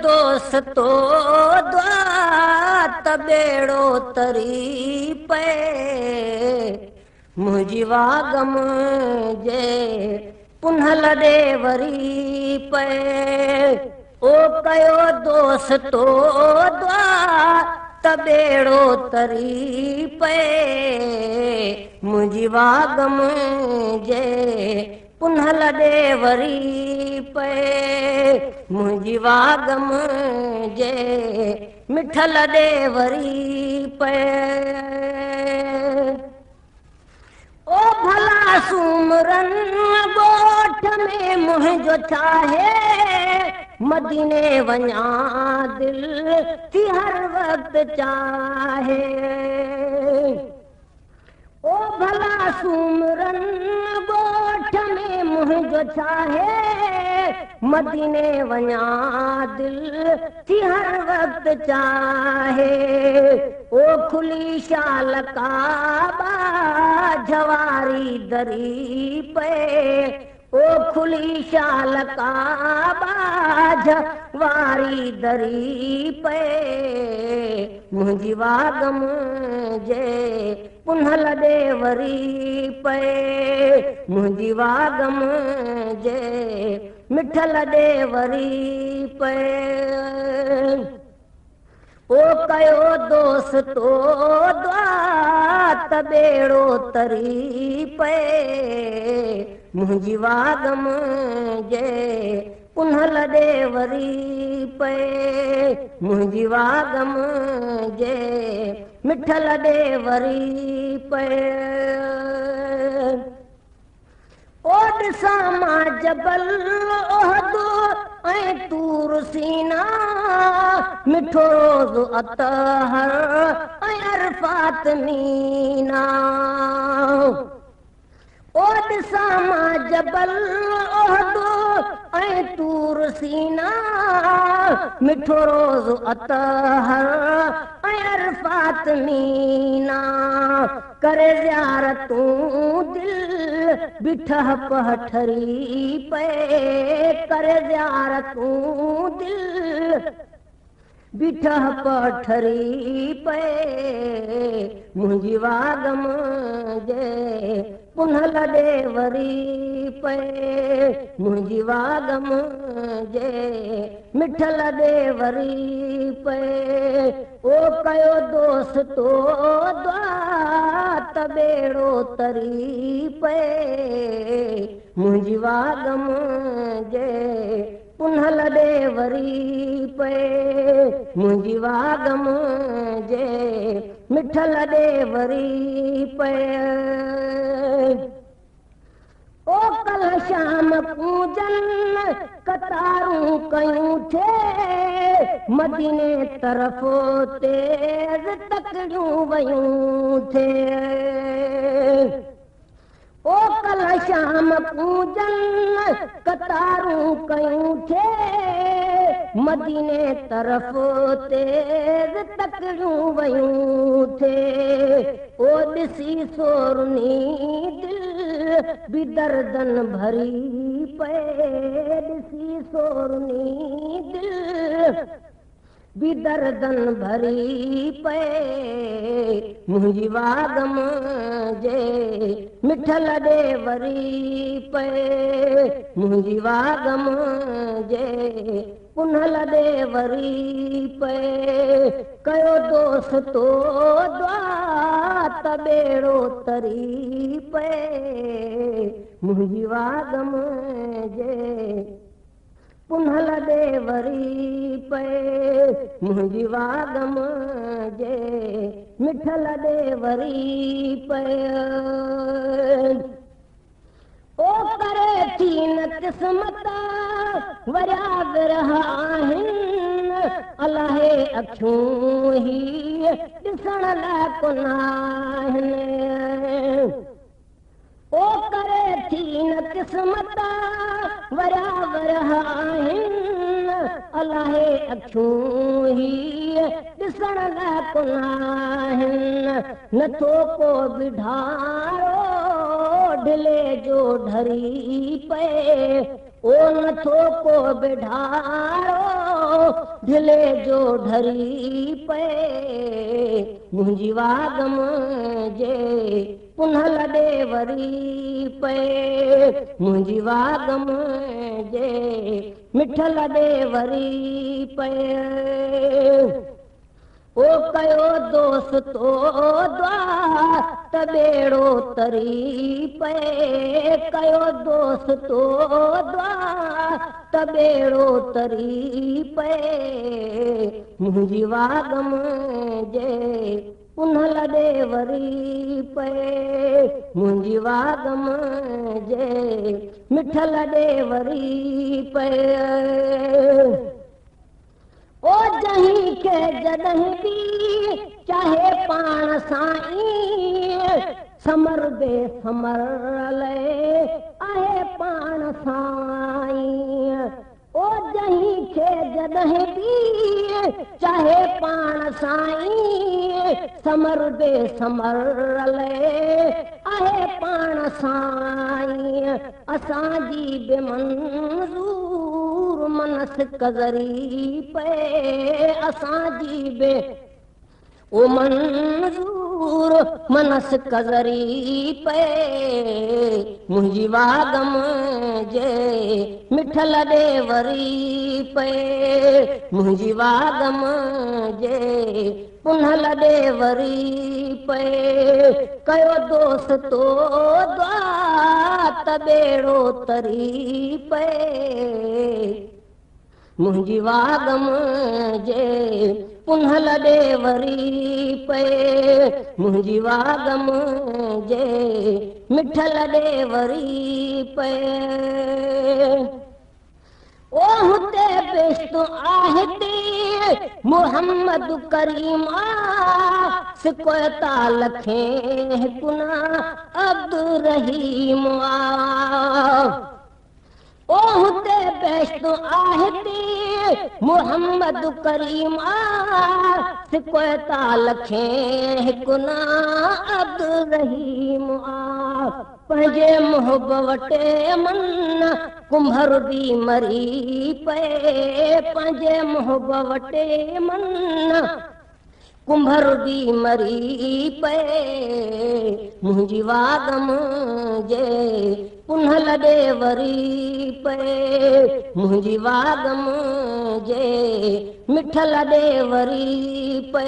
दोस्तो द्वा त बेड़ो तरी पे मुझी वागम जे पुनहल दे वरी पे ओ कयो दोस्तो द्वा त बेड़ो तरी पे मुझी वागम जे पुनहल दे वरी पे मुझी वागम जे मिठल दे वरी पे ओ भला सुमरन गोठ में मुंहिंजो चाहे मदीने वञा दिल थी हर वक्त चाहे ओ भला सुमरन गोठ में मुंहिंजो चाहे मदीने वञा दिल थी हर वक्त चाहे ओ खुली शाल काबा जवारी दरी पे ओ खुली शाल काबा जवारी दरी पे मुंहिंजी वागम जे पुनहल दे वरी पे मुंहिंजी वागम जे मिठल दे वरी पे ओ कयो दोस्तो द्वा त बेड़ो तरी पे मुंहिंजी वागम जे पुनहल दे वरी पे मुंहिंजी वागम जे मिठल दे वरी पे ओ ॾिसां मां जबल ओहदो ऐं तूर सीना मिठो रोज़ अतहर ऐं अरफात मीना ओ ॾिसां मां जबल ओहदो ऐं तूर सीना मिठो रोज़ अतहर ऐं अरफात मीना करे ज़ियारतूं दिल बिठह पठरी पे करे ज़ियारतूं दिल बिठह पठरी पे मुंहिंजी वागम जे पुनहल दे वरी पे मुंहिंजी वागम जे मिठल दे वरी पे ओ कयो दोस्तो द्वा त बेड़ो तरी पे मुंहिंजी वागम जे पुनहल दे वरी पे मुंहिंजी वागम जे मिठल दे वरी पे ओ कल शाम पूजन कतारूं कयूं थे मदीने तरफ़ तेज तकड़ियूं वयूं थे ओ कल शाम पूजन कतारूं कयूं थे मदीने तरफ़ तेज तकड़ियूं वयूं थे ओ ॾिसी सोरनी दिल भी दर्दन भरी पे ॾिसी सोरनी दिल भी दर्दन भरी पे मुंहिंजी वागम जे मिठल दे वरी पे मुंहिंजी वागम जे पुनहल दे वरी पे कयो दोस्तो द्वा त बेड़ो तरी पे मुंहिंजी वागम जे पुनहल दे वरी पे मुंहिंजी वागम जे मिठल दे वरी पे ओ करे थी न क़िस्मत वरिया विरह आहिनि अलाहे अखियूं ही ॾिसण लाइक़ नाहिनि ओ करे थी न क़िस्मत वरिया विरह आहिनि अलाहे अखियूं ही ॾिसण लाइक़ नाहिनि नथो को बिढारो ढिले जो ढरी पे ओ नथो को बिढारो ढिले जो ढरी पे मुंहिंजी वागम जे पुनः लॾे वरी पे मुंहिंजी वागम जे मिठ लॾे वरी पे ओ कयो दोस्तो द्वा त बेड़ो तरी पे कयो दोस्तो द्वा त बेड़ो तरी पे मुंहिंजी वागम जे पुनः लॾे वरी पे मुंहिंजी वागम जे मिठ लॾे वरी पे ओ जहीं के जॾहिं बि चाहे पाण साईं समर बेसमर लए आहे पाण साईं ओ जहीं के जॾहिं बि चाहे पाण साईं समर बेसमर लए आहे पाण साईं असांजी बेमंज़ूर मनस कज़री पे असांजी बे ओ मंज़ूर मनस कज़री पे मुंहिंजी वागम जे मिठ लॾे वरी पे मुंहिंजी वागम जे पुनः लॾे वरी पे कयो दोस्तो द्वा त बेड़ो तरी पे मुंहिंजी वागम जे पुनः लॾे वरी पे मुंहिंजी वागम जे मिठ लॾे वरी पे ओ हुते बेस्तो आहे मुहम्मद करीम सिकोता लखे गुना अब्दुर रहीम ओ हुते बेस्तो आहे मुहम्मद करीम सिकोता लखे गुना अब्दुर रहीम पंहिंजे मुहब वटे मन कुंभर बि मरी पे पंहिंजे मुहब वटे मन कुंभर बि मरी पे मुंहिंजी वागम जे पुनः लॾे वरी पे मुंहिंजी वागम जे मिठ लॾे वरी पे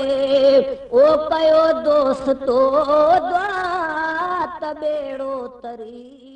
ओ कयो दोस्तो द्वा त बेड़ो तरी